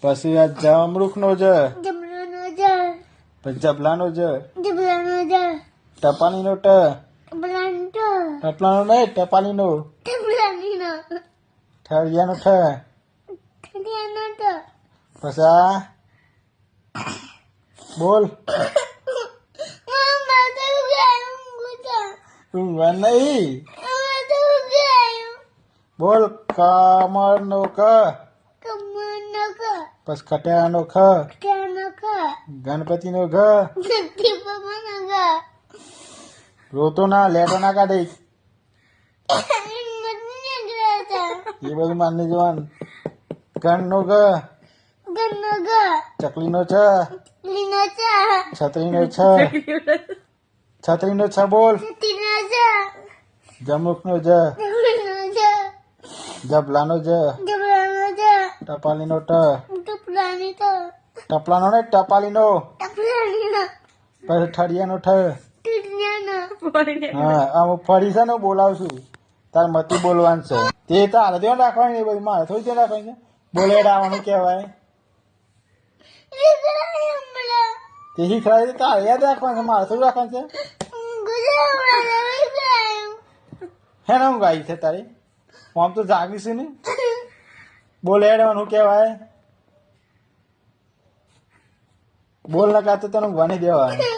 પછી આ જમરૂખનો જ, જમરાનો જ, પછી જબલાનો જ, જબરાનો જ, ટપાલીનો ટ, ટપલાનો ટપલાનો નહીં ટપાલીનો, ટપલાનીનો, ઠળિયાનો ઠ, ઠડિયાનો ટ, પછી આ બોલ મમ્મા તો ઉગાયું ગુજા, ઊંઘવા નહીં, મમ્મા તો ઉગાયું બોલ કમળનો ક, કમરનો ક, પછી ખટાનો ખ, ઠાનો ક, ગણપતિનો ઘ, ગતિ પપ્પાનો ગ, રોતો ના લેટો ના કાઢી મતને ગ્રાતા, એ બધું માની જવાનું. ગણનો ગ, ગન્નો ગ, ચકલીનો છ, લીનો ચા, છત્રીનો છ, છત્રીનો છ બોલ, સતીનો જ, જમરૂખનો જ, જમરાનો જ, જબલાનો જ, જબરાનો જ, ટપાલીનો ટ, ટપલાની તો, ટપલાનો ને ટપાલીનો, ટપલાનીનો, પછી ઠળિયાનો ઠ. ટીડિયાનો, હા આમ ફરી છે ને બોલાવશું તાર મતી બોલવાનું છે તે તારે ધ્યાન રાખવાની બધી મારે થોડી ધ્યાન રાખવાની છે બોલેડાવાનું કહેવાય તે શીખવાય તારે યાદ રાખવાનું છે મારે થોડું રાખવાનું છે હે ને હું ગાઈ છે તારી આમ તો જાગીશું ને બોલેડાવાનું કહેવાય બોલ ના કાં તો તને ઊંઘવા નહીં દેવાનું